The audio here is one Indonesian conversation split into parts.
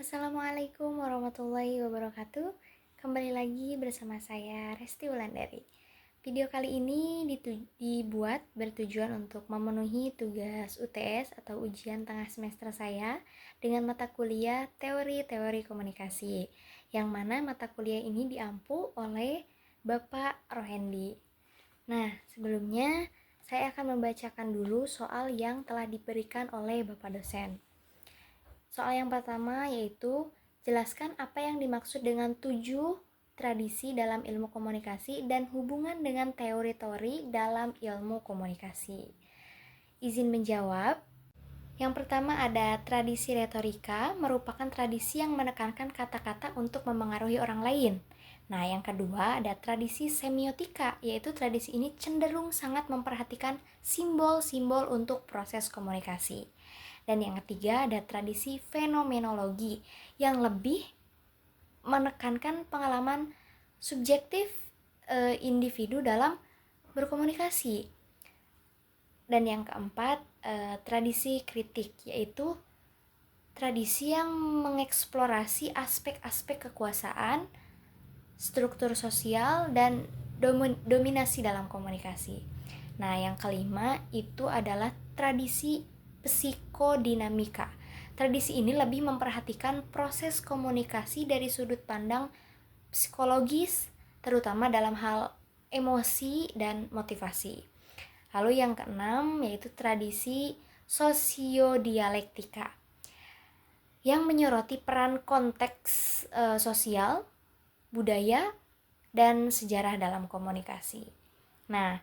Assalamualaikum warahmatullahi wabarakatuh. Kembali lagi bersama saya Resti Wulandari. Video kali ini dibuat bertujuan untuk memenuhi tugas UTS atau ujian tengah semester saya dengan mata kuliah teori-teori komunikasi, yang mana mata kuliah ini diampu oleh Bapak Rohendi. Nah, sebelumnya saya akan membacakan dulu soal yang telah diberikan oleh Bapak dosen. Soal yang pertama yaitu jelaskan apa yang dimaksud dengan 7 tradisi dalam ilmu komunikasi dan hubungan dengan teori-teori dalam ilmu komunikasi. Izin menjawab. Yang pertama ada tradisi retorika, merupakan tradisi yang menekankan kata-kata untuk memengaruhi orang lain. Nah, yang kedua ada tradisi semiotika, yaitu tradisi ini cenderung sangat memperhatikan simbol-simbol untuk proses komunikasi. Dan yang ketiga ada tradisi fenomenologi, yang lebih menekankan pengalaman subjektif individu dalam berkomunikasi. Dan yang keempat, tradisi kritik, yaitu tradisi yang mengeksplorasi aspek-aspek kekuasaan, struktur sosial, dan dominasi dalam komunikasi. Nah, yang kelima itu adalah tradisi psikodinamika. Tradisi ini lebih memperhatikan proses komunikasi dari sudut pandang psikologis, terutama dalam hal emosi dan motivasi. Lalu yang keenam yaitu tradisi sosiodialektika, yang menyoroti peran konteks sosial, budaya, dan sejarah dalam komunikasi. Nah,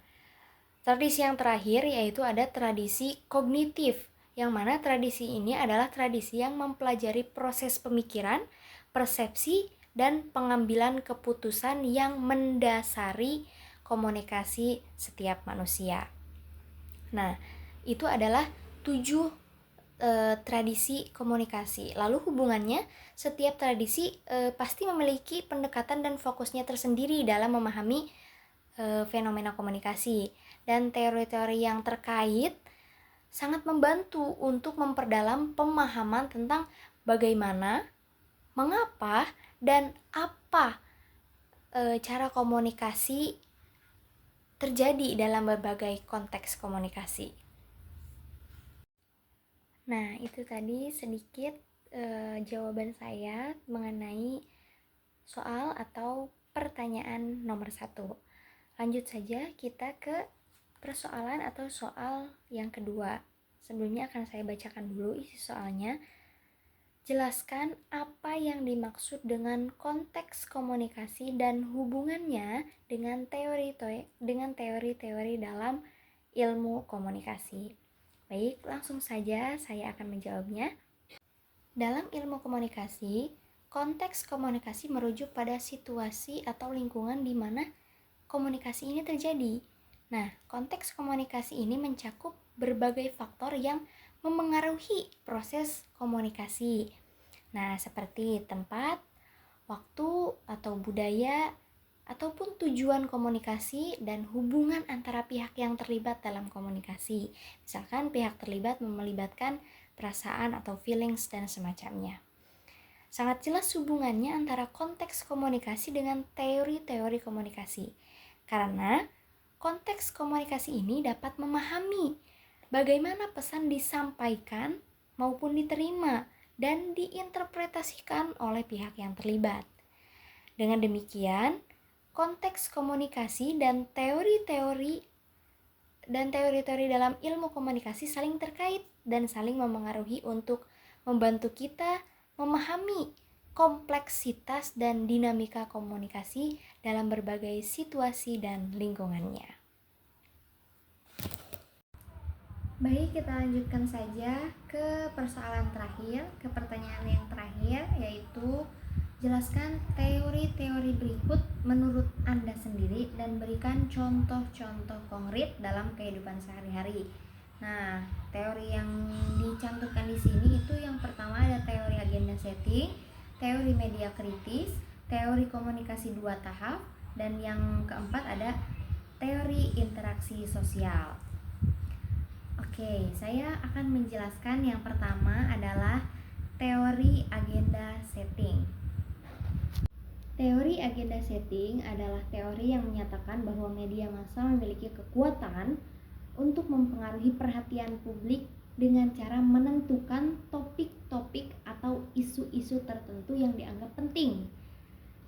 tradisi yang terakhir yaitu ada tradisi kognitif, yang mana tradisi ini adalah tradisi yang mempelajari proses pemikiran, persepsi, dan pengambilan keputusan yang mendasari komunikasi setiap manusia. Nah, itu adalah 7 tradisi komunikasi. Lalu hubungannya, setiap tradisi pasti memiliki pendekatan dan fokusnya tersendiri dalam memahami fenomena komunikasi. Dan teori-teori yang terkait sangat membantu untuk memperdalam pemahaman tentang bagaimana, mengapa, dan apa cara komunikasi terjadi dalam berbagai konteks komunikasi. Nah, itu tadi sedikit jawaban saya mengenai soal atau pertanyaan nomor 1. Lanjut saja kita ke persoalan atau soal yang kedua. Sebelumnya akan saya bacakan dulu isi soalnya. Jelaskan apa yang dimaksud dengan konteks komunikasi dan hubungannya dengan teori-teori dalam ilmu komunikasi. Baik, langsung saja saya akan menjawabnya. Dalam ilmu komunikasi, konteks komunikasi merujuk pada situasi atau lingkungan di mana komunikasi ini terjadi. Nah, konteks komunikasi ini mencakup berbagai faktor yang memengaruhi proses komunikasi. Nah, seperti tempat, waktu, atau budaya, ataupun tujuan komunikasi dan hubungan antara pihak yang terlibat dalam komunikasi. Misalkan pihak terlibat melibatkan perasaan atau feelings dan semacamnya. Sangat jelas hubungannya antara konteks komunikasi dengan teori-teori komunikasi. Karena konteks komunikasi ini dapat memahami bagaimana pesan disampaikan maupun diterima dan diinterpretasikan oleh pihak yang terlibat. Dengan demikian, konteks komunikasi dan teori-teori dalam ilmu komunikasi saling terkait dan saling memengaruhi untuk membantu kita memahami kompleksitas dan dinamika komunikasi dalam berbagai situasi dan lingkungannya. Baik, kita lanjutkan saja ke persoalan terakhir, ke pertanyaan yang terakhir, yaitu jelaskan teori-teori berikut menurut Anda sendiri dan berikan contoh-contoh konkret dalam kehidupan sehari-hari. Nah, teori yang dicantumkan di sini itu yang pertama ada teori agenda setting, teori media kritis, teori komunikasi 2 tahap, dan yang keempat ada teori interaksi sosial. Oke, saya akan menjelaskan yang pertama adalah teori agenda setting. Teori agenda setting adalah teori yang menyatakan bahwa media massa memiliki kekuatan untuk mempengaruhi perhatian publik dengan cara menentukan topik-topik atau isu-isu tertentu yang dianggap penting.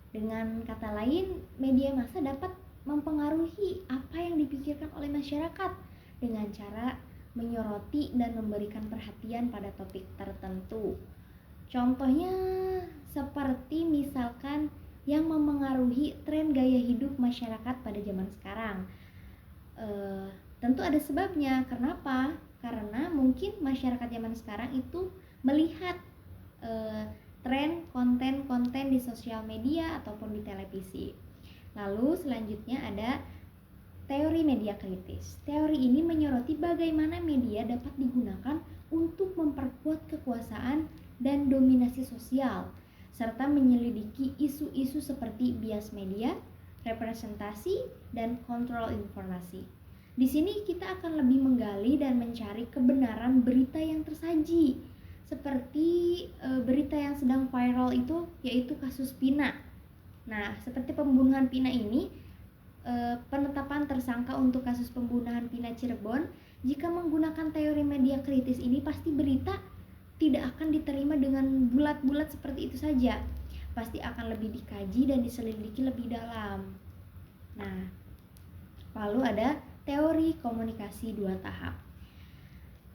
Dengan kata lain, media massa dapat mempengaruhi apa yang dipikirkan oleh masyarakat dengan cara menyoroti dan memberikan perhatian pada topik tertentu. Contohnya seperti misalkan yang memengaruhi tren gaya hidup masyarakat pada zaman sekarang. Tentu ada sebabnya. Kenapa? Karena mungkin masyarakat zaman sekarang itu melihat tren konten-konten di sosial media ataupun di televisi. Lalu selanjutnya ada teori media kritis. Teori ini menyoroti bagaimana media dapat digunakan untuk memperkuat kekuasaan dan dominasi sosial, serta menyelidiki isu-isu seperti bias media, representasi, dan kontrol informasi. Di sini kita akan lebih menggali dan mencari kebenaran berita yang tersaji, seperti berita yang sedang viral itu yaitu kasus Pina. Nah, seperti pembunuhan Pina ini, penetapan tersangka untuk kasus pembunuhan Pina Cirebon, jika menggunakan teori media kritis ini pasti berita tidak akan diterima dengan bulat-bulat seperti itu saja. Pasti akan lebih dikaji dan diselidiki lebih dalam. Nah, lalu ada teori komunikasi 2 tahap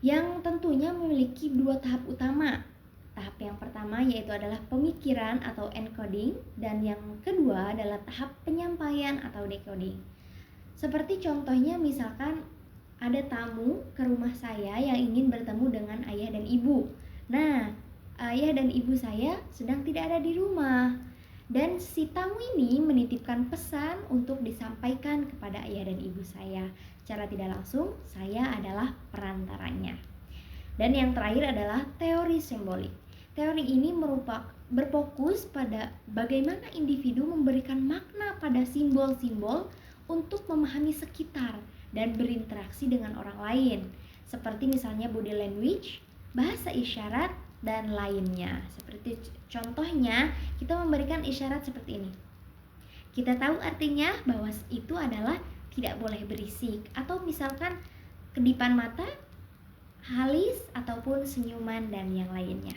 yang tentunya memiliki 2 tahap utama. Tahap yang pertama yaitu adalah pemikiran atau encoding, dan yang kedua adalah tahap penyampaian atau decoding. Seperti contohnya misalkan ada tamu ke rumah saya yang ingin bertemu dengan ayah dan ibu. Nah, ayah dan ibu saya sedang tidak ada di rumah, dan si tamu ini menitipkan pesan untuk disampaikan kepada ayah dan ibu saya. Secara tidak langsung, saya adalah perantaranya. Dan yang terakhir adalah teori simbolik. Teori ini berfokus pada bagaimana individu memberikan makna pada simbol-simbol untuk memahami sekitar dan berinteraksi dengan orang lain, seperti misalnya body language, bahasa isyarat, dan lainnya. Seperti contohnya, kita memberikan isyarat seperti ini. Kita tahu artinya bahwa itu adalah tidak boleh berisik, atau misalkan kedipan mata, halis, ataupun senyuman, dan yang lainnya.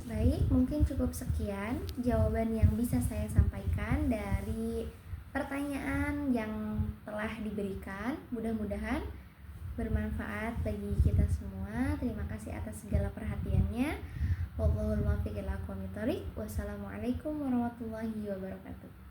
Baik, mungkin cukup sekian jawaban yang bisa saya sampaikan dari pertanyaan yang telah diberikan. Mudah-mudahan bermanfaat bagi kita semua. Terima kasih atas segala perhatiannya. Wallahul muwaffiq ila aqwamit thoriq. Wassalamualaikum warahmatullahi wabarakatuh.